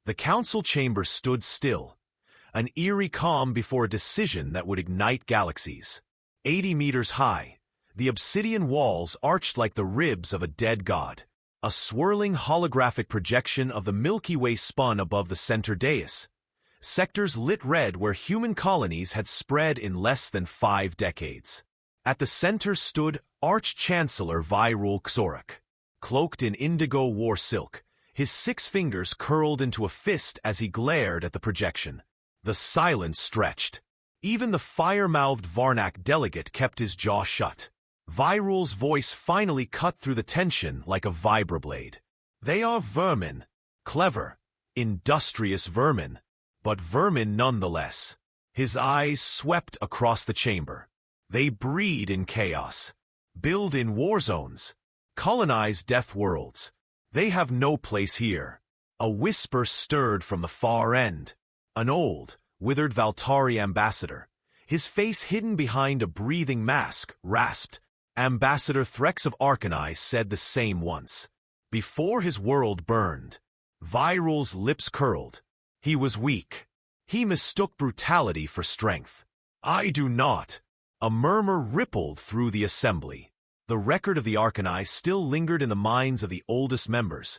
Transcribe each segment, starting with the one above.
The council chamber stood still, an eerie calm before a decision that would ignite galaxies. 80 meters high, the obsidian walls arched like the ribs of a dead god. A swirling holographic projection of the Milky Way spun above the center dais. Sectors lit red where human colonies had spread in less than 5 decades. At the center stood Arch-Chancellor Virul Xorak. Cloaked in indigo war silk, his 6 fingers curled into a fist as he glared at the projection. The silence stretched. Even the fire-mouthed Varnak delegate kept his jaw shut. Virul's voice finally cut through the tension like a vibroblade. They are vermin. Clever, industrious vermin. But vermin nonetheless. His eyes swept across the chamber. They breed in chaos, build in war zones, colonize death worlds. They have no place here. A whisper stirred from the far end. An old, withered Valtari ambassador, his face hidden behind a breathing mask, rasped. Ambassador Threx of Arcanai said the same once. Before his world burned, Virul's lips curled. He was weak. He mistook brutality for strength. I do not. A murmur rippled through the assembly. The record of the Arcanai still lingered in the minds of the oldest members.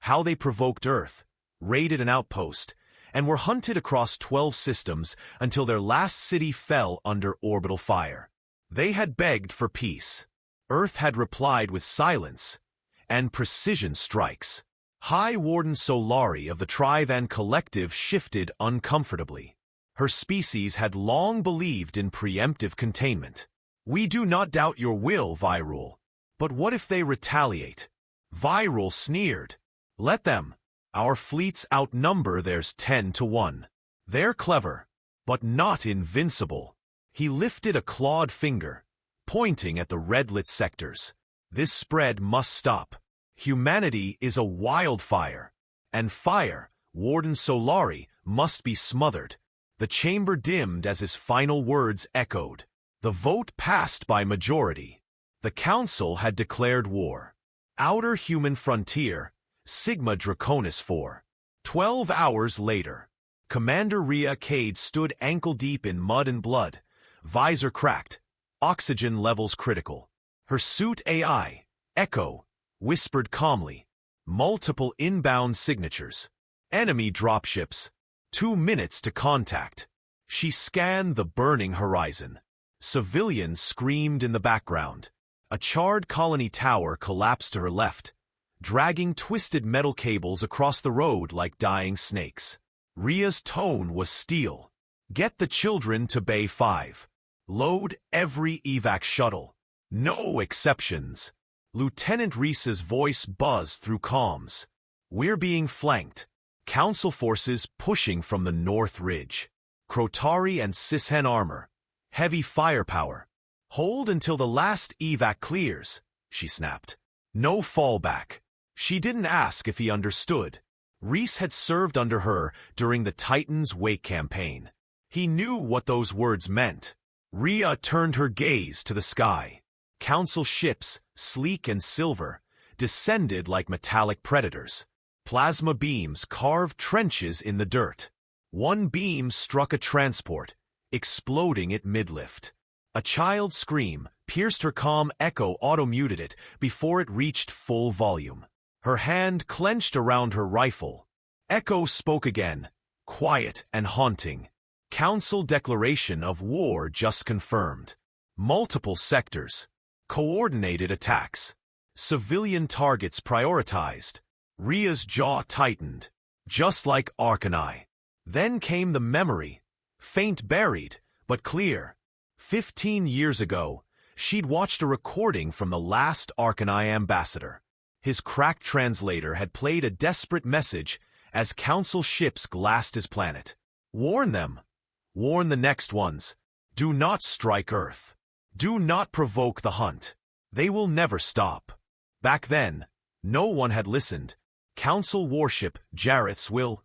How they provoked Earth, raided an outpost, and were hunted across 12 systems until their last city fell under orbital fire. They had begged for peace. Earth had replied with silence and precision strikes. High Warden Solari of the Trivan Collective shifted uncomfortably. Her species had long believed in preemptive containment. We do not doubt your will, Virul. But what if they retaliate? Virul sneered. Let them. Our fleets outnumber theirs 10 to 1. They're clever, but not invincible. He lifted a clawed finger, pointing at the red-lit sectors. This spread must stop. Humanity is a wildfire, and fire, Warden Solari, must be smothered. The chamber dimmed as his final words echoed. The vote passed by majority. The council had declared war. Outer human frontier, Sigma Draconis 4. 12 hours later, Commander Rhea Cade stood ankle-deep in mud and blood. Visor cracked, oxygen levels critical. Her suit AI, Echo, whispered calmly. Multiple inbound signatures. Enemy dropships. 2 minutes to contact. She scanned the burning horizon. Civilians screamed in the background. A charred colony tower collapsed to her left, dragging twisted metal cables across the road like dying snakes. Rhea's tone was steel. Get the children to Bay 5. Load every evac shuttle. No exceptions. Lieutenant Reese's voice buzzed through comms. We're being flanked. Council forces pushing from the North Ridge. Crotari and Sishen armor. Heavy firepower. Hold until the last evac clears, she snapped. No fallback. She didn't ask if he understood. Reese had served under her during the Titan's Wake campaign. He knew what those words meant. Rhea turned her gaze to the sky. Council ships, sleek and silver, descended like metallic predators. Plasma beams carved trenches in the dirt. One beam struck a transport, exploding it mid-lift. A child's scream pierced her comm. Echo auto-muted it before it reached full volume. Her hand clenched around her rifle. Echo spoke again, quiet and haunting. Council declaration of war just confirmed. Multiple sectors. Coordinated attacks. Civilian targets prioritized. Rhea's jaw tightened, just like Arcanai. Then came the memory, faint buried, but clear. 15 years ago, she'd watched a recording from the last Arcanai ambassador. His cracked translator had played a desperate message as council ships glassed his planet. Warn them. Warn the next ones. Do not strike Earth. Do not provoke the hunt. They will never stop. Back then, no one had listened. Council warship Jareth's will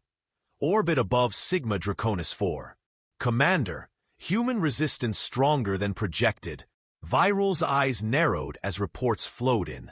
orbit above Sigma Draconis 4. Commander, human resistance stronger than projected. Virul's eyes narrowed as reports flowed in.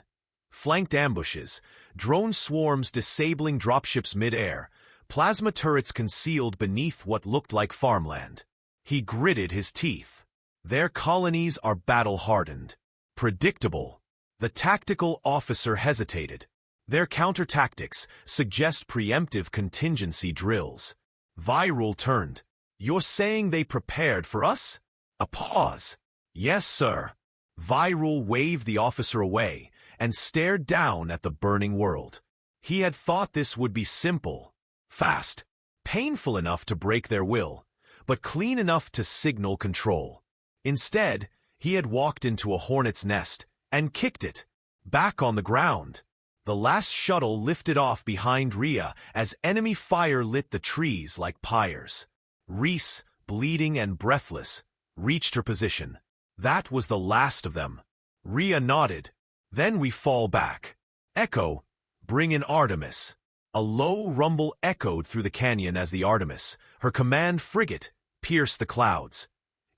Flanked ambushes, drone swarms disabling dropships mid-air, Plasma turrets concealed beneath what looked like farmland. He gritted his teeth. Their colonies are battle-hardened. Predictable. The tactical officer hesitated. Their counter-tactics suggest preemptive contingency drills. Viral turned. You're saying they prepared for us? A pause. Yes, sir. Viral waved the officer away and stared down at the burning world. He had thought this would be simple, fast, painful enough to break their will, but clean enough to signal control. Instead, he had walked into a hornet's nest and kicked it, back on the ground. The last shuttle lifted off behind Rhea as enemy fire lit the trees like pyres. Reese, bleeding and breathless, reached her position. That was the last of them. Rhea nodded. Then we fall back. Echo, bring in Artemis. A low rumble echoed through the canyon as the Artemis, her command frigate, pierced the clouds,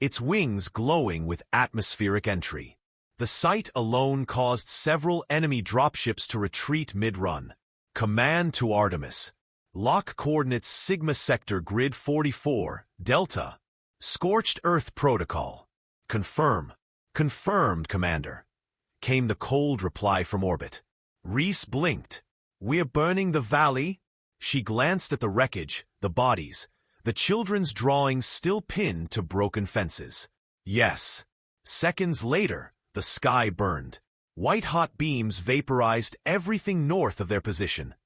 its wings glowing with atmospheric entry. The sight alone caused several enemy dropships to retreat mid-run. Command to Artemis. Lock coordinates Sigma Sector Grid 44, Delta. Scorched Earth Protocol. Confirm. Confirmed, Commander. Came the cold reply from orbit. Reese blinked. We're burning the valley? She glanced at the wreckage, the bodies, the children's drawings still pinned to broken fences. Yes. Seconds later, the sky burned. White-hot beams vaporized everything north of their position.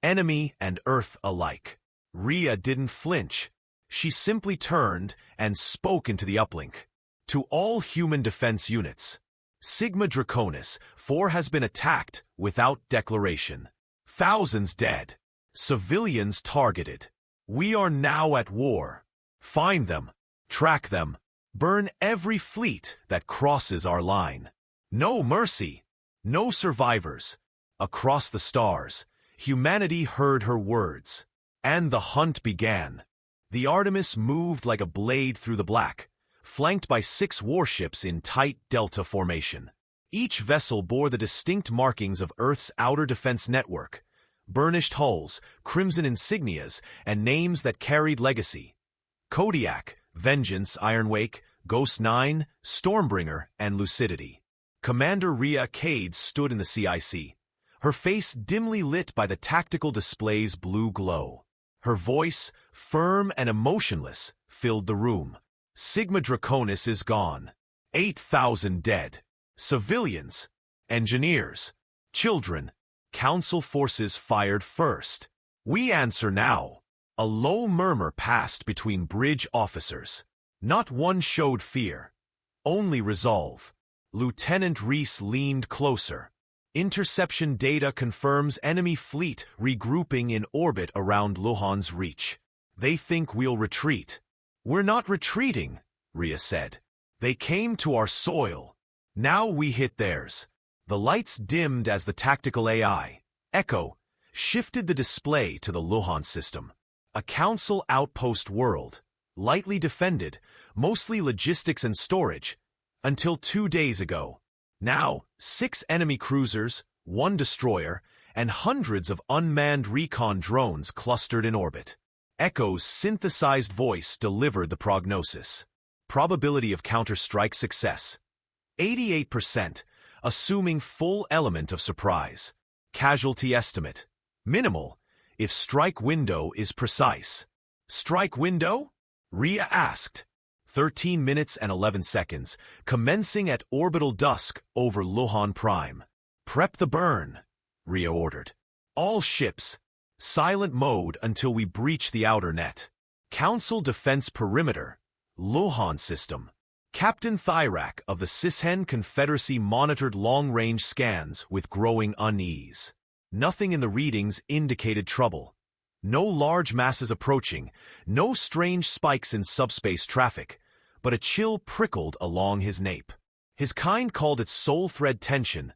Enemy and Earth alike. Rhea didn't flinch. She simply turned and spoke into the uplink. To all human defense units. Sigma Draconis 4 has been attacked without declaration. Thousands dead. Civilians targeted. We are now at war. Find them. Track them. Burn every fleet that crosses our line. No mercy. No survivors. Across the stars, humanity heard her words. And the hunt began. The Artemis moved like a blade through the black, flanked by 6 warships in tight delta formation. Each vessel bore the distinct markings of Earth's outer defense network, burnished hulls, crimson insignias, and names that carried legacy. Kodiak, Vengeance, Ironwake, Ghost 9, Stormbringer, and Lucidity. Commander Rhea Cade stood in the CIC, her face dimly lit by the tactical display's blue glow. Her voice, firm and emotionless, filled the room. Sigma Draconis is gone. 8,000 dead. Civilians, engineers, children. Council forces fired first. We answer now. A low murmur passed between bridge officers. Not one showed fear, only resolve. Lieutenant Reese leaned closer. Interception data confirms enemy fleet regrouping in orbit around Luhan's reach. They think we'll retreat. We're not retreating, Rhea said. They came to our soil. Now we hit theirs. The lights dimmed as the tactical AI, Echo, shifted the display to the Luhan system. A council outpost world, lightly defended, mostly logistics and storage, until 2 days ago. Now, 6 enemy cruisers, 1 destroyer, and hundreds of unmanned recon drones clustered in orbit. Echo's synthesized voice delivered the prognosis. Probability of counter-strike success. 88%, assuming full element of surprise. Casualty estimate. Minimal, if strike window is precise. Strike window? Rhea asked. 13 minutes and 11 seconds, commencing at orbital dusk over Luhan Prime. Prep the burn, Rhea ordered. All ships, silent mode until we breach the outer net. Council defense perimeter, Luhan system. Captain Thyrak of the Sishen Confederacy monitored long-range scans with growing unease. Nothing in the readings indicated trouble. No large masses approaching, no strange spikes in subspace traffic, but a chill prickled along his nape. His kind called it soul thread tension,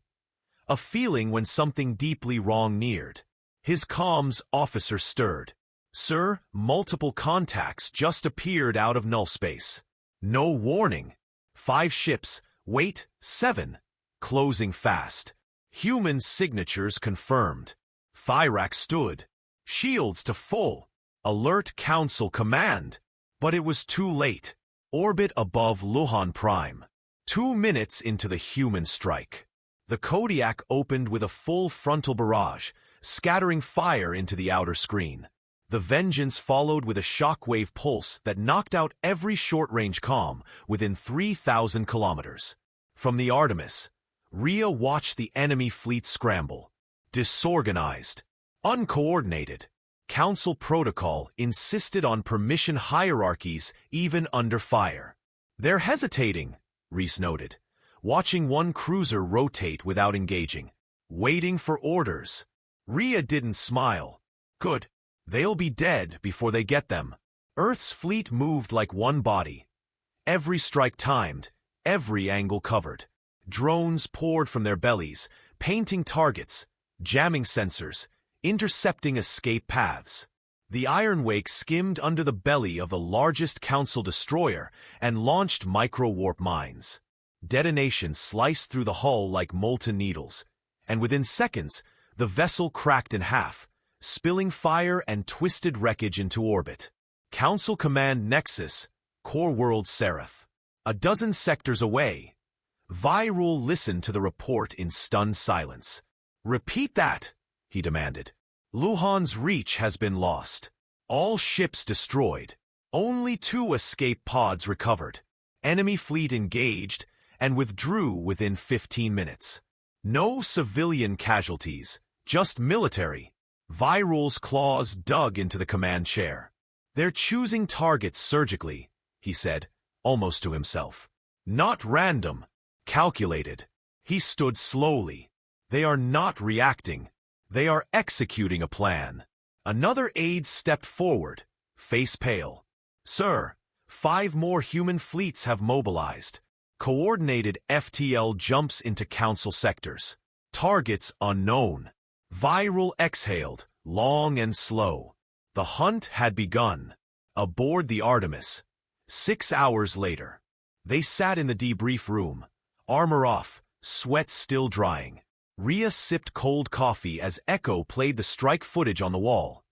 a feeling when something deeply wrong neared. His comms officer stirred. Sir, multiple contacts just appeared out of null space. No warning. 5 ships, wait, 7, closing fast. Human signatures confirmed. Thyrak stood. Shields to full, Alert Council command! But it was too late. Orbit above Luhan Prime. 2 minutes into the human strike. The Kodiak opened with a full frontal barrage, scattering fire into the outer screen. The Vengeance followed with a shockwave pulse that knocked out every short-range comm within 3,000 kilometers. From the Artemis, Rhea watched the enemy fleet scramble. Disorganized, uncoordinated. Council protocol insisted on permission hierarchies even under fire. "They're hesitating," Reese noted, watching one cruiser rotate without engaging. "Waiting for orders." Rhea didn't smile. "Good. They'll be dead before they get them." Earth's fleet moved like one body. Every strike timed, every angle covered. Drones poured from their bellies, painting targets, jamming sensors, intercepting escape paths. The Iron Wake skimmed under the belly of the largest Council destroyer and launched micro-warp mines. Detonations sliced through the hull like molten needles, and within seconds, the vessel cracked in half, spilling fire and twisted wreckage into orbit. Council Command Nexus, Core World Seraph. A dozen sectors away. Virul listened to the report in stunned silence. "Repeat that," he demanded. "Luhan's reach has been lost. All ships destroyed. Only 2 escape pods recovered. Enemy fleet engaged and withdrew within 15 minutes. No civilian casualties, just military." Virul's claws dug into the command chair. "They're choosing targets surgically," he said, almost to himself. "Not random, calculated." He stood slowly. "They are not reacting. They are executing a plan." Another aide stepped forward, face pale. "Sir, 5 more human fleets have mobilized. Coordinated FTL jumps into Council sectors. Targets unknown." Virul exhaled, long and slow. The hunt had begun. Aboard the Artemis. 6 hours later. They sat in the debrief room, armor off, sweat still drying. Rhea sipped cold coffee as Echo played the strike footage on the wall.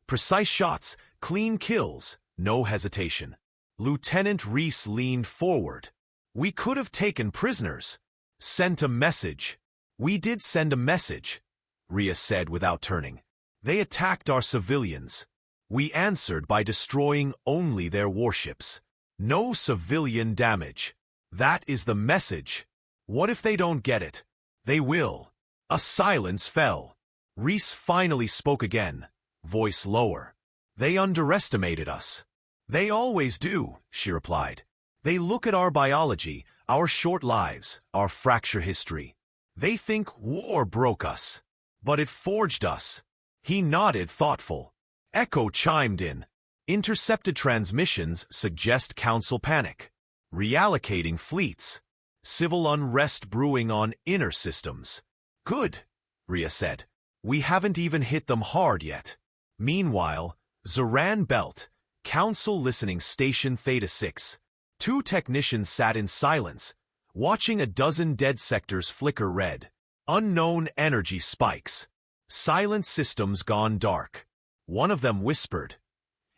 Precise shots, clean kills, no hesitation. Lieutenant Reese leaned forward. "We could have taken prisoners. Sent a message." "We did send a message," Rhea said without turning. "They attacked our civilians. We answered by destroying only their warships. No civilian damage. That is the message. What if they don't get it? They will." A silence fell. Reese finally spoke again, voice lower. "They underestimated us." "They always do," she replied. "They look at our biology, our short lives, our fracture history. They think war broke us. But it forged us." He nodded, thoughtful. Echo chimed in. "Intercepted transmissions suggest Council panic. Reallocating fleets. Civil unrest brewing on inner systems." "Good," Rhea said. "We haven't even hit them hard yet." Meanwhile, Zoran Belt, Council Listening Station Theta 6. 2 technicians sat in silence, watching a dozen dead sectors flicker red. Unknown energy spikes. Silent systems gone dark. One of them whispered,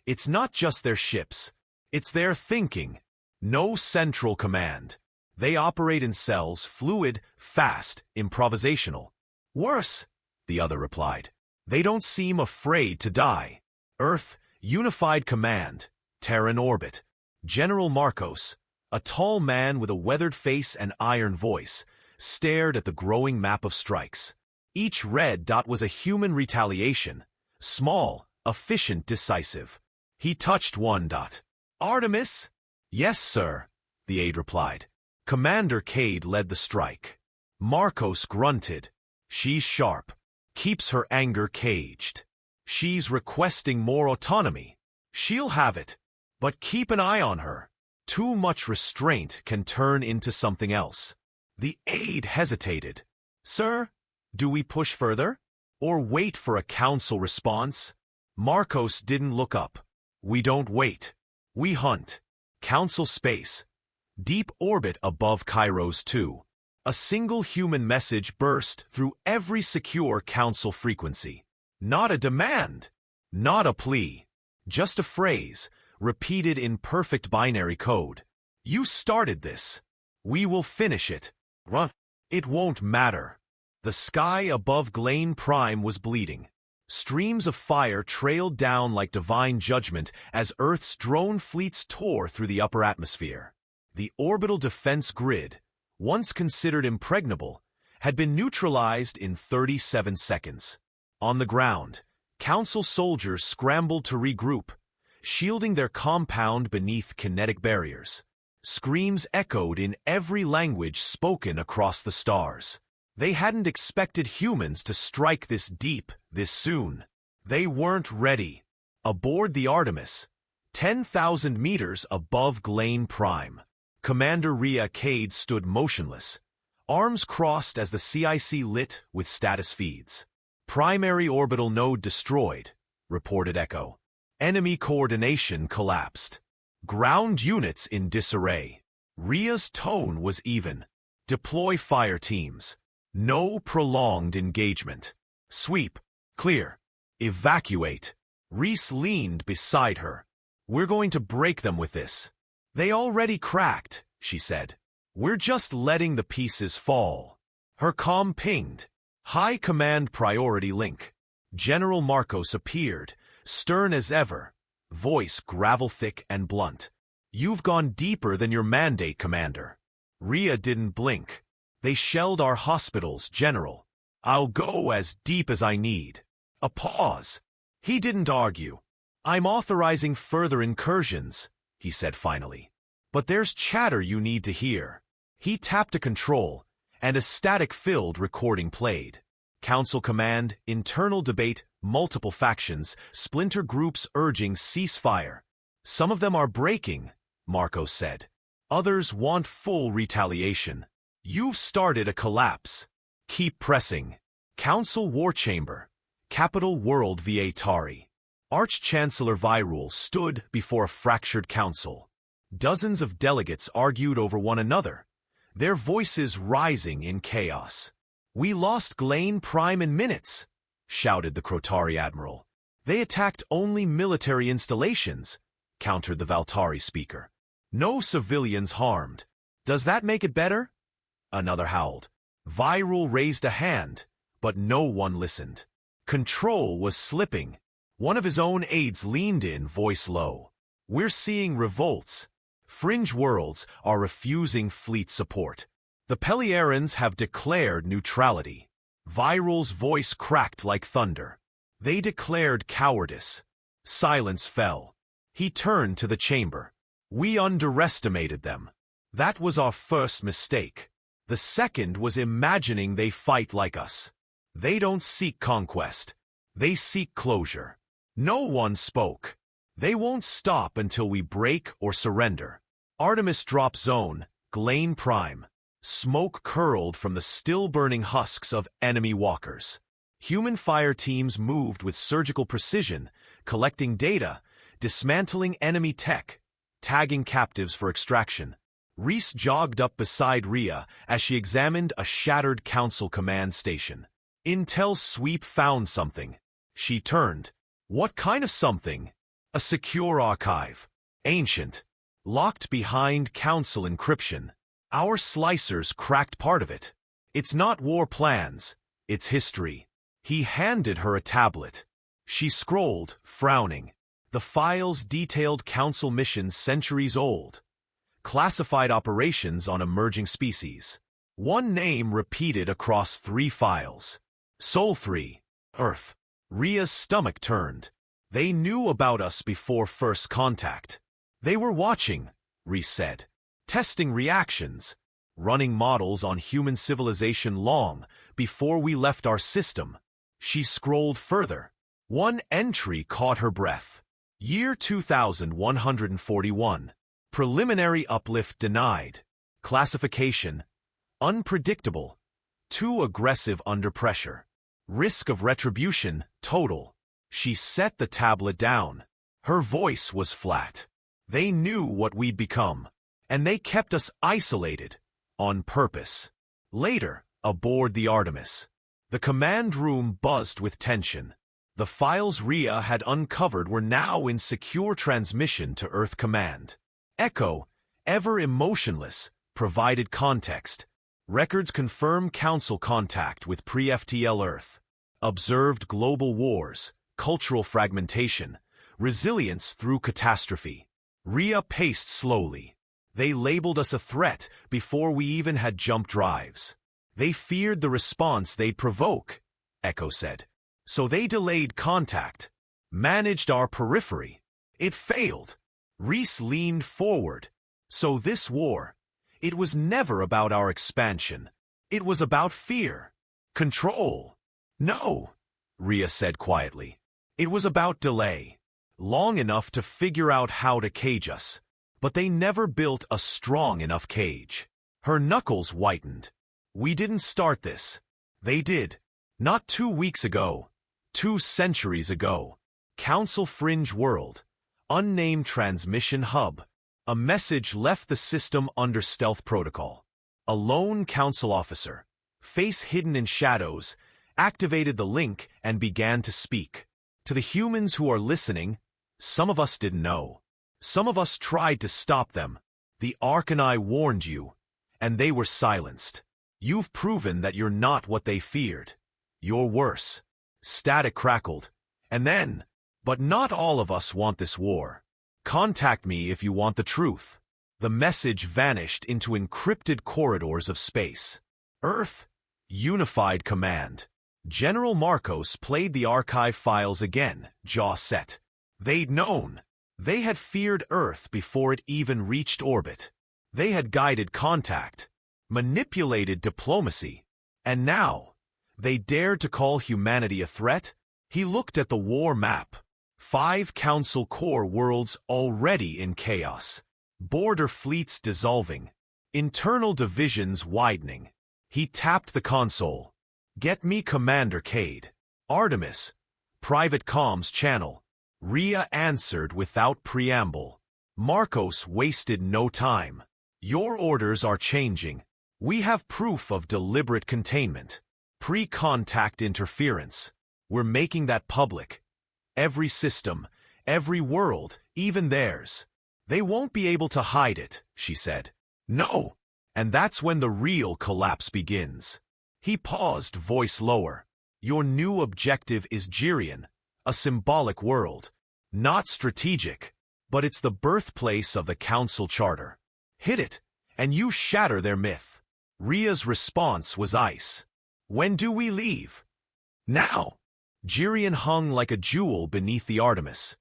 "It's not just their ships. It's their thinking. No central command. They operate in cells, fluid, fast, improvisational." "Worse," the other replied. "They don't seem afraid to die." Earth, Unified Command, Terran Orbit. General Marcos, a tall man with a weathered face and iron voice, stared at the growing map of strikes. Each red dot was a human retaliation. Small, efficient, decisive. He touched one dot. "Artemis?" "Yes, sir," the aide replied. Commander Cade led the strike. Marcos grunted. "She's sharp. Keeps her anger caged. She's requesting more autonomy. She'll have it. But keep an eye on her. Too much restraint can turn into something else." The aide hesitated. "Sir, do we push further? Or wait for a council response?" Marcos didn't look up. "We don't wait. We hunt. Council space. Deep orbit above Kairos 2. A single human message burst through every secure council frequency. Not a demand. Not a plea. Just a phrase, repeated in perfect binary code. You started this. We will finish it. Run. It won't matter. The sky above Glane Prime was bleeding. Streams of fire trailed down like divine judgment as Earth's drone fleets tore through the upper atmosphere. The orbital defense grid, once considered impregnable, had been neutralized in 37 seconds. On the ground, Council soldiers scrambled to regroup, shielding their compound beneath kinetic barriers. Screams echoed in every language spoken across the stars. They hadn't expected humans to strike this deep, this soon. They weren't ready. Aboard the Artemis, 10,000 meters above Glane Prime, Commander Rhea Cade stood motionless, arms crossed as the CIC lit with status feeds. Primary orbital node destroyed, reported Echo. Enemy coordination collapsed. Ground units in disarray. Rhea's tone was even. Deploy fire teams. No prolonged engagement. Sweep. Clear. Evacuate. Reese leaned beside her. We're going to break them with this. They already cracked, she said. We're just letting the pieces fall. Her comm pinged. High Command Priority Link. General Marcos appeared, stern as ever, voice gravel-thick and blunt. You've gone deeper than your mandate, Commander. Rhea didn't blink. They shelled our hospitals, General. I'll go as deep as I need. A pause. He didn't argue. I'm authorizing further incursions, he said finally. But there's chatter you need to hear. He tapped a control, and a static-filled recording played. Council command, internal debate, multiple factions, splinter groups urging ceasefire. Some of them are breaking, Marcos said. Others want full retaliation. You've started a collapse. Keep pressing. Council War Chamber. Capital World VA Tari. Arch-Chancellor Virul stood before a fractured council. Dozens of delegates argued over one another, their voices rising in chaos. We lost Glane Prime in minutes, shouted the Crotari admiral. They attacked only military installations, countered the Valtari speaker. No civilians harmed. Does that make it better? Another howled. Virul raised a hand, but no one listened. Control was slipping. One of his own aides leaned in, voice low. We're seeing revolts. Fringe worlds are refusing fleet support. The Peliarans have declared neutrality. Virul's voice cracked like thunder. They declared cowardice. Silence fell. He turned to the chamber. We underestimated them. That was our first mistake. The second was imagining they fight like us. They don't seek conquest. They seek closure. No one spoke. They won't stop until we break or surrender. Artemis drop zone, Glane Prime. Smoke curled from the still-burning husks of enemy walkers. Human fire teams moved with surgical precision, collecting data, dismantling enemy tech, tagging captives for extraction. Reese jogged up beside Rhea as she examined a shattered council command station. Intel Sweep found something. She turned. What kind of something? A secure archive. Ancient. Locked behind council encryption. Our slicers cracked part of it. It's not war plans. It's history. He handed her a tablet. She scrolled, frowning. The files detailed council missions centuries old. Classified operations on emerging species. One name repeated across 3 files. Sol 3. Earth. Rhea's stomach turned. They knew about us before first contact. They were watching, Reese said. Testing reactions. Running models on human civilization long before we left our system. She scrolled further. One entry caught her breath. Year 2141. Preliminary uplift denied. Classification. Unpredictable. Too aggressive under pressure. Risk of retribution, total. She set the tablet down. Her voice was flat. They knew what we'd become, and they kept us isolated, on purpose. Later, aboard the Artemis, the command room buzzed with tension. The files Rhea had uncovered were now in secure transmission to Earth Command. Echo, ever emotionless, provided context. Records confirm Council contact with pre-FTL Earth. Observed global wars, cultural fragmentation, resilience through catastrophe. Rhea paced slowly. They labeled us a threat before we even had jump drives. They feared the response they'd provoke, Echo said. So they delayed contact, managed our periphery. It failed. Reese leaned forward. So this war, it was never about our expansion. It was about fear. Control. No, Rhea said quietly. It was about delay. Long enough to figure out how to cage us. But they never built a strong enough cage. Her knuckles whitened. We didn't start this. They did. Not 2 weeks ago. 2 centuries ago. Council Fringe World. Unnamed transmission hub. A message left the system under stealth protocol. A lone council officer, face hidden in shadows, activated the link and began to speak. To the humans who are listening, some of us didn't know. Some of us tried to stop them. The Ark and I warned you, and they were silenced. You've proven that you're not what they feared. You're worse. Static crackled. And then, but not all of us want this war. Contact me if you want the truth. The message vanished into encrypted corridors of space. Earth, unified command. General Marcos played the archive files again, jaw set. They'd known. They had feared Earth before it even reached orbit. They had guided contact, manipulated diplomacy, and now, they dared to call humanity a threat? He looked at the war map. 5 Council core worlds already in chaos. Border fleets dissolving. Internal divisions widening. He tapped the console. Get me Commander Cade. Artemis. Private comms channel. Rhea answered without preamble. Marcos wasted no time. Your orders are changing. We have proof of deliberate containment. Pre-contact interference. We're making that public. Every system, every world, even theirs. They won't be able to hide it, she said. No. And that's when the real collapse begins. He paused, voice lower. Your new objective is Jirian, a symbolic world. Not strategic, but it's the birthplace of the Council Charter. Hit it, and you shatter their myth. Rhea's response was ice. When do we leave? Now. Jirian hung like a jewel beneath the Artemis,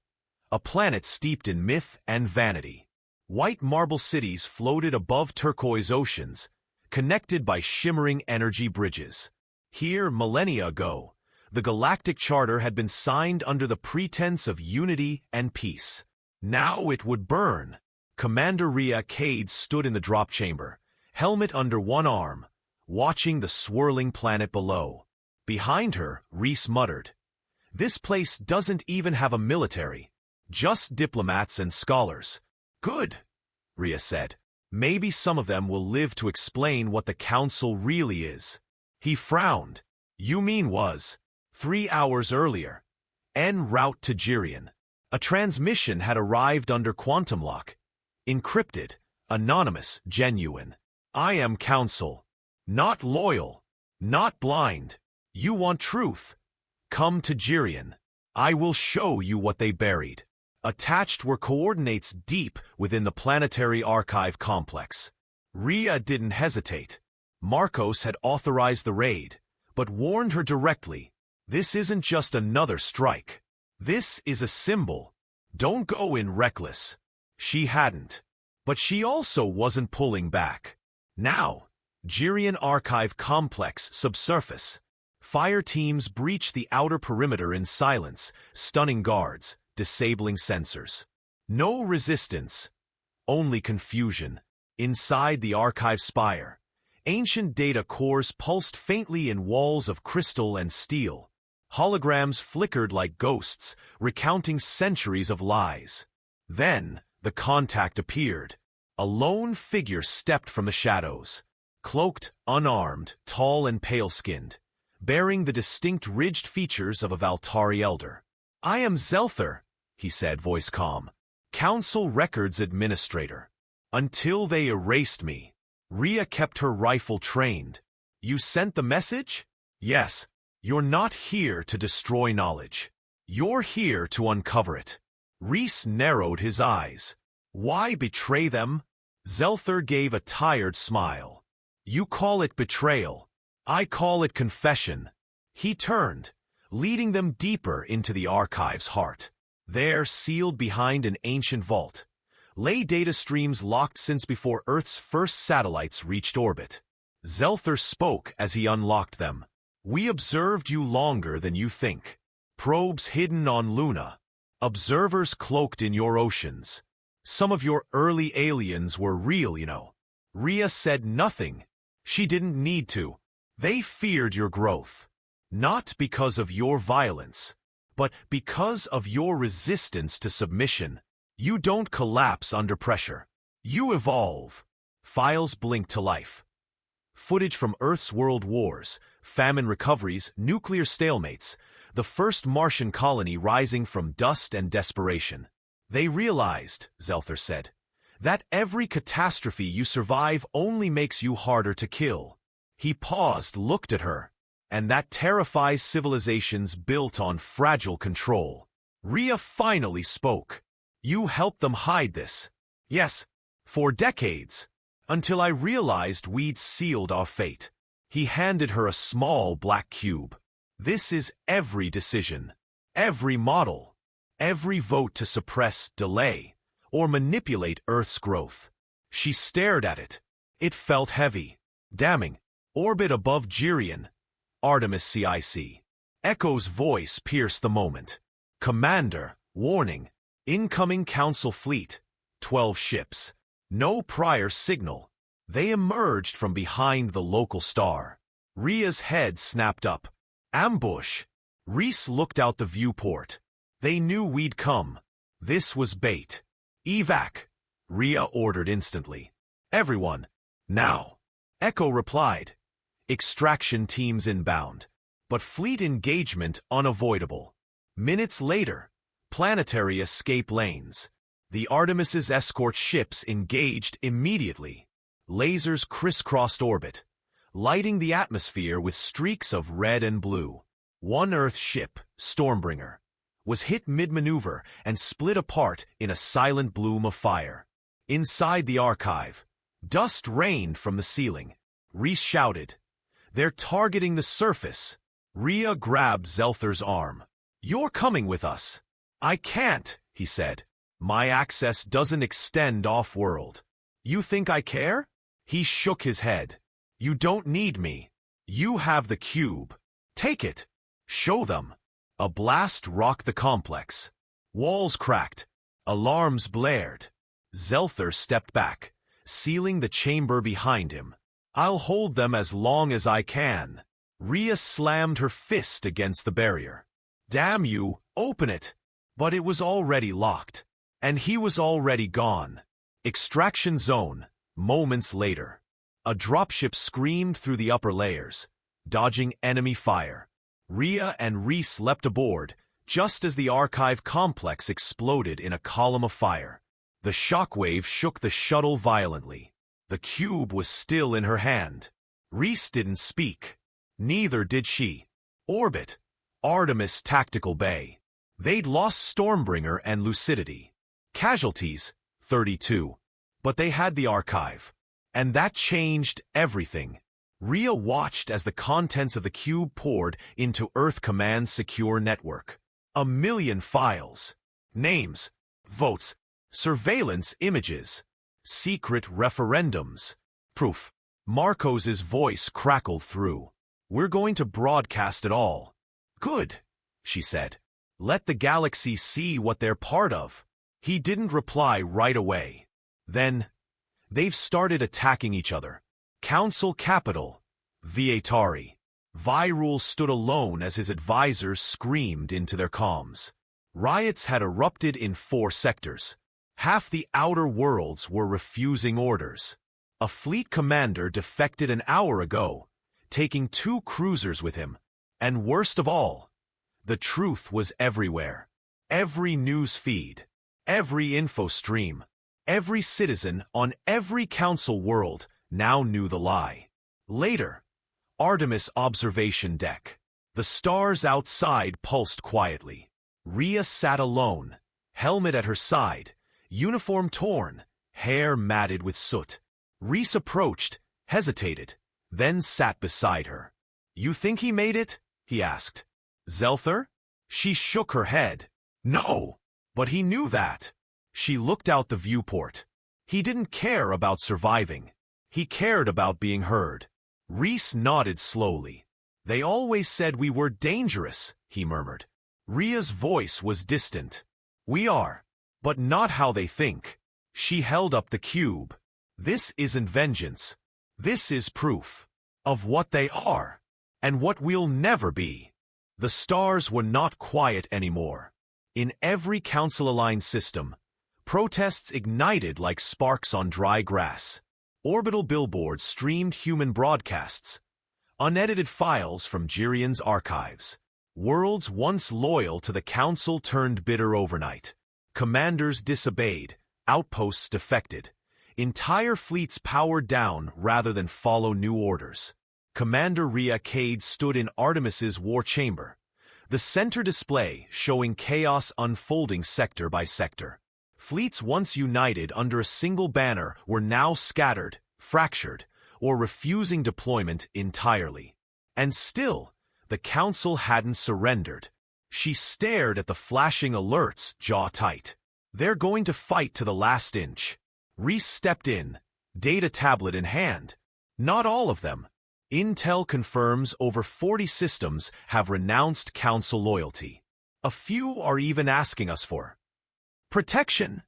a planet steeped in myth and vanity. White marble cities floated above turquoise oceans, connected by shimmering energy bridges. Here, millennia ago, the Galactic Charter had been signed under the pretense of unity and peace. Now it would burn. Commander Rhea Cade stood in the drop chamber, helmet under one arm, watching the swirling planet below. Behind her, Reese muttered, "This place doesn't even have a military, just diplomats and scholars." "Good," Rhea said. "Maybe some of them will live to explain what the Council really is." He frowned. "You mean was, 3 hours earlier, en route to Jirian. A transmission had arrived under quantum lock. Encrypted, anonymous, genuine. I am Council. Not loyal. Not blind. You want truth? Come to Jirian. I will show you what they buried." Attached were coordinates deep within the planetary archive complex. Rhea didn't hesitate. Marcos had authorized the raid, but warned her directly, "This isn't just another strike. This is a symbol. Don't go in reckless." She hadn't. But she also wasn't pulling back. Now, Jirian Archive Complex subsurface. Fire teams breached the outer perimeter in silence, stunning guards, disabling sensors. No resistance, only confusion. Inside the archive spire, ancient data cores pulsed faintly in walls of crystal and steel. Holograms flickered like ghosts, recounting centuries of lies. Then, the contact appeared. A lone figure stepped from the shadows. Cloaked, unarmed, tall and pale-skinned. bearing the distinct ridged features of a Valtari elder. "I am Zelther," he said, voice calm, "Council Records Administrator. Until they erased me, Rhea kept her rifle trained. You sent the message? Yes. You're not here to destroy knowledge. You're here to uncover it." Rhys narrowed his eyes. "Why betray them?" Zelther gave a tired smile. "You call it betrayal. I call it confession." He turned, leading them deeper into the archive's heart. There, sealed behind an ancient vault, lay data streams locked since before Earth's first satellites reached orbit. Zelther spoke as he unlocked them. "We observed you longer than you think. Probes hidden on Luna. Observers cloaked in your oceans. Some of your early aliens were real, you know." Rhea said nothing. She didn't need to. They feared your growth. Not because of your violence, but because of your resistance to submission. You don't collapse under pressure. You evolve. Files blinked to life. Footage from Earth's world wars, famine recoveries, nuclear stalemates, the first Martian colony rising from dust and desperation. "They realized," Zelther said, "that every catastrophe you survive only makes you harder to kill." He paused, looked at her. "And that terrifies civilizations built on fragile control." Rhea finally spoke. "You helped them hide this." "Yes, for decades, until I realized we'd sealed our fate." He handed her a small black cube. "This is every decision, every model, every vote to suppress, delay, or manipulate Earth's growth." She stared at it. It felt heavy, damning. "Orbit above Girion, Artemis CIC." Echo's voice pierced the moment. "Commander, warning. Incoming Council fleet. 12 ships. No prior signal." They emerged from behind the local star. Rhea's head snapped up. "Ambush." Rhys looked out the viewport. "They knew we'd come. This was bait." "Evac," Rhea ordered instantly. "Everyone, now." Echo replied. Extraction teams inbound, but fleet engagement unavoidable. Minutes later, planetary escape lanes. The Artemis's escort ships engaged immediately. Lasers crisscrossed orbit, lighting the atmosphere with streaks of red and blue. One Earth ship, Stormbringer, was hit mid-maneuver and split apart in a silent bloom of fire. Inside the archive, dust rained from the ceiling. Rhys shouted, "They're targeting the surface." Rhea grabbed Zelther's arm. "You're coming with us." "I can't," he said. "My access doesn't extend off-world." "You think I care?" He shook his head. "You don't need me. You have the cube. Take it. Show them." A blast rocked the complex. Walls cracked. Alarms blared. Zelther stepped back, sealing the chamber behind him. "I'll hold them as long as I can." Rhea slammed her fist against the barrier. "Damn you, open it." But it was already locked. And he was already gone. Extraction zone, moments later. A dropship screamed through the upper layers, dodging enemy fire. Rhea and Rhys leapt aboard, just as the archive complex exploded in a column of fire. The shockwave shook the shuttle violently. The cube was still in her hand. Rhys didn't speak. Neither did she. Orbit. Artemis Tactical Bay. They'd lost Stormbringer and Lucidity. Casualties, 32. But they had the archive. And that changed everything. Rhea watched as the contents of the cube poured into Earth Command's secure network. 1,000,000 files. Names, votes, surveillance images, secret referendums. Proof. Marcos's voice crackled through. "We're going to broadcast it all." "Good," she said. "Let the galaxy see what they're part of." He didn't reply right away. Then, "They've started attacking each other. Council capital, Viatari." Virul stood alone as his advisors screamed into their comms. Riots had erupted in 4 sectors. Half the outer worlds were refusing orders. A fleet commander defected an hour ago, taking 2 cruisers with him. And worst of all, the truth was everywhere. Every news feed, every info stream, every citizen on every council world now knew the lie. Later, Artemis observation deck. The stars outside pulsed quietly. Rhea sat alone, helmet at her side, uniform torn, hair matted with soot. Rhys approached, hesitated, then sat beside her. "You think he made it?" he asked. "Zelther?" She shook her head. "No, but he knew that." She looked out the viewport. He didn't care about surviving. He cared about being heard. Rhys nodded slowly. "They always said we were dangerous," he murmured. Rhea's voice was distant. "We are, but not how they think." She held up the cube. "This isn't vengeance. This is proof of what they are, and what we'll never be." The stars were not quiet anymore. In every council-aligned system, protests ignited like sparks on dry grass. Orbital billboards streamed human broadcasts, unedited files from Jirian's archives. Worlds once loyal to the council turned bitter overnight. Commanders disobeyed, outposts defected. Entire fleets powered down rather than follow new orders. Commander Rhea Cade stood in Artemis's war chamber, the center display showing chaos unfolding sector by sector. Fleets once united under a single banner were now scattered, fractured, or refusing deployment entirely. And still, the council hadn't surrendered. She stared at the flashing alerts, jaw tight. "They're going to fight to the last inch." Rhys stepped in, data tablet in hand. "Not all of them. Intel confirms over 40 systems have renounced council loyalty. A few are even asking us for protection,"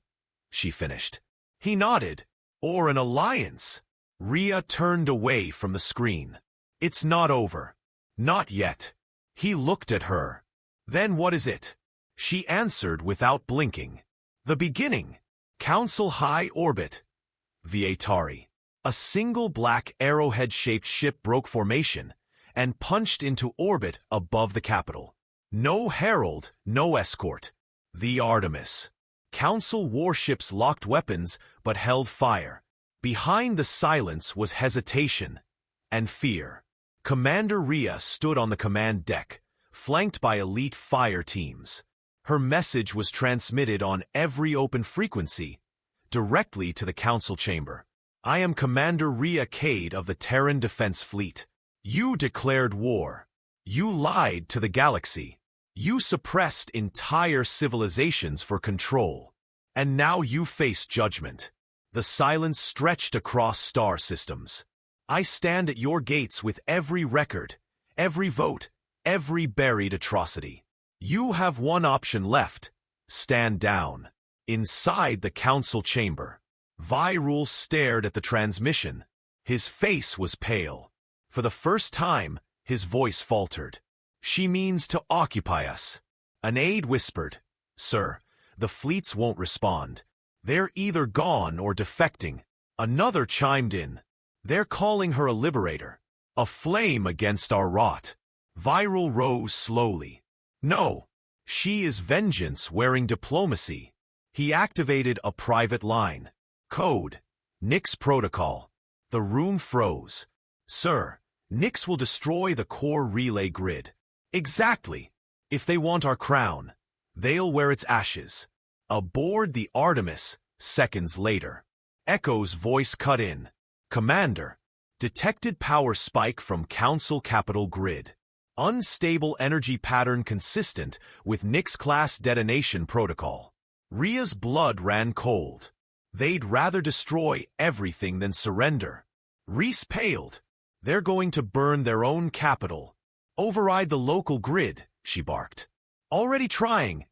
she finished. He nodded. "Or an alliance." Rhea turned away from the screen. "It's not over. Not yet." He looked at her. "Then what is it?" She answered without blinking. "The beginning. Council high orbit." The Atari. A single black arrowhead-shaped ship broke formation and punched into orbit above the capital. No herald, no escort. The Artemis. Council warships locked weapons but held fire. Behind the silence was hesitation and fear. Commander Rhea stood on the command deck, flanked by elite fire teams. Her message was transmitted on every open frequency, directly to the council chamber. "I am Commander Rhea Cade of the Terran Defense Fleet. You declared war. You lied to the galaxy. You suppressed entire civilizations for control. And now you face judgment." The silence stretched across star systems. "I stand at your gates with every record, every vote, every buried atrocity. You have one option left. Stand down." Inside the council chamber, Virul stared at the transmission. His face was pale. For the first time, his voice faltered. "She means to occupy us." An aide whispered, "Sir, the fleets won't respond. They're either gone or defecting." Another chimed in, "They're calling her a liberator, a flame against our rot." Virul rose slowly. "No, she is vengeance wearing diplomacy." He activated a private line. "Code, Nyx protocol." The room froze. "Sir, Nyx will destroy the core relay grid." "Exactly. If they want our crown, they'll wear its ashes." Aboard the Artemis, seconds later, Echo's voice cut in. "Commander, detected power spike from Council Capital Grid. Unstable energy pattern consistent with Nyx-class detonation protocol." Rhea's blood ran cold. They'd rather destroy everything than surrender. Rhys paled. "They're going to burn their own capital. Override the local grid," she barked. "Already trying,"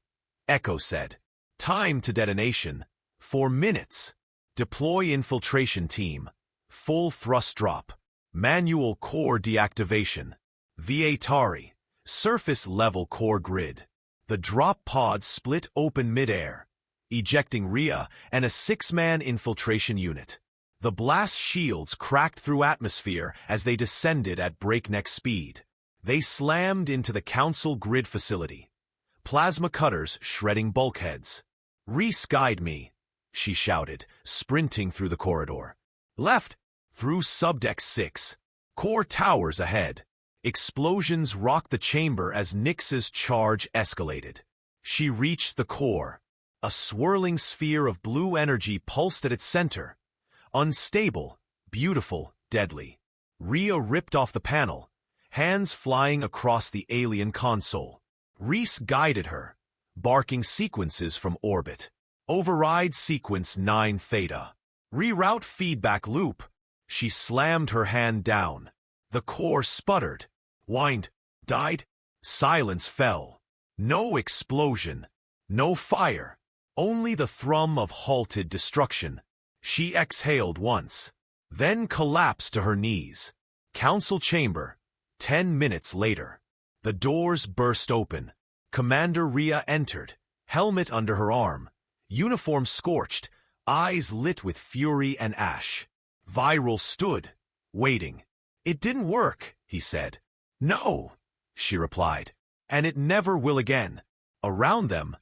Echo said. "Time to detonation. 4 minutes. Deploy infiltration team. Full thrust drop. Manual core deactivation. The Atari. Surface level core grid." The drop pod split open midair, ejecting Rhea and a 6-man infiltration unit. The blast shields cracked through atmosphere as they descended at breakneck speed. They slammed into the council grid facility. Plasma cutters shredding bulkheads. "Reese, guide me," she shouted, sprinting through the corridor. Left, through subdeck 6. Core towers ahead. Explosions rocked the chamber as Nyx's charge escalated. She reached the core. A swirling sphere of blue energy pulsed at its center. Unstable, beautiful, deadly. Rhea ripped off the panel, hands flying across the alien console. Reese guided her, barking sequences from orbit. Override sequence 9 Theta. Reroute feedback loop. She slammed her hand down. The core sputtered, whined, died. Silence fell. No explosion. No fire. Only the thrum of halted destruction. She exhaled once, then collapsed to her knees. Council chamber. 10 minutes later. The doors burst open. Commander Rhea entered, helmet under her arm, uniform scorched, eyes lit with fury and ash. Viral stood, waiting. "It didn't work," he said. "No," she replied, "and it never will again." Around them,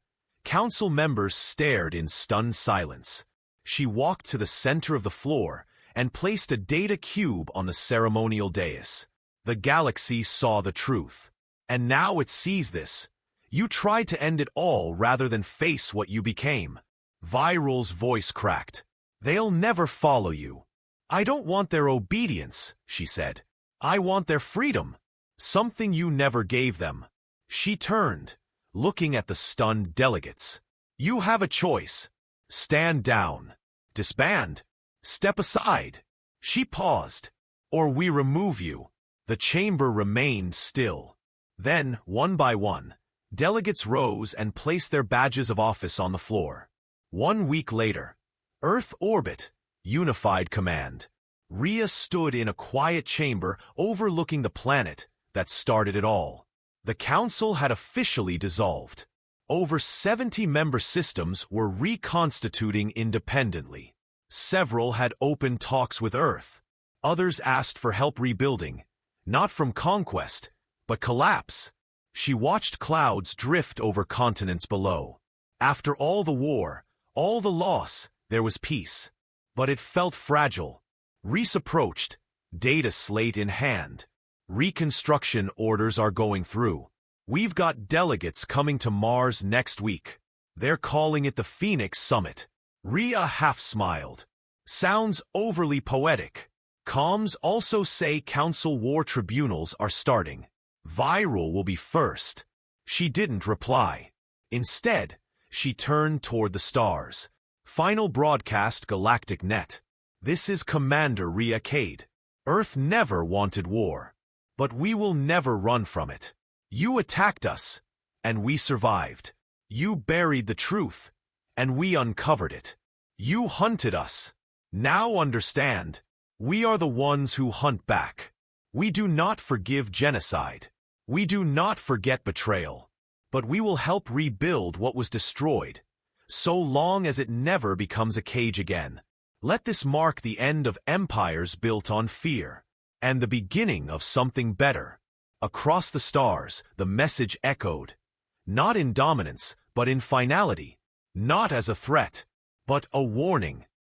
council members stared in stunned silence. She walked to the center of the floor and placed a data cube on the ceremonial dais. The galaxy saw the truth. And now it sees this. You tried to end it all rather than face what you became. Viral's voice cracked. "They'll never follow you." "I don't want their obedience," she said. "I want their freedom. Something you never gave them." She turned, looking at the stunned delegates. "You have a choice. Stand down. Disband. Step aside." She paused. "Or we remove you." The chamber remained still. Then, one by one, delegates rose and placed their badges of office on the floor. 1 week later, Earth orbit, unified command. Rhea stood in a quiet chamber overlooking the planet that started it all. The council had officially dissolved. Over 70 member systems were reconstituting independently. Several had open talks with Earth. Others asked for help rebuilding, not from conquest, but collapse. She watched clouds drift over continents below. After all the war, all the loss, there was peace. But it felt fragile. Reese approached, data slate in hand. "Reconstruction orders are going through. We've got delegates coming to Mars next week. They're calling it the Phoenix Summit." Rhea half smiled. "Sounds overly poetic." Comms also say council war tribunals are starting. Viral will be first. She didn't reply. Instead, she turned toward the stars. Final broadcast Galactic Net. "This is Commander Rhea Cade. Earth never wanted war. But we will never run from it. You attacked us, and we survived. You buried the truth, and we uncovered it. You hunted us. Now understand, we are the ones who hunt back. We do not forgive genocide. We do not forget betrayal. But we will help rebuild what was destroyed, so long as it never becomes a cage again. Let this mark the end of empires built on fear, and the beginning of something better." Across the stars, the message echoed, not in dominance, but in finality, not as a threat, but a warning.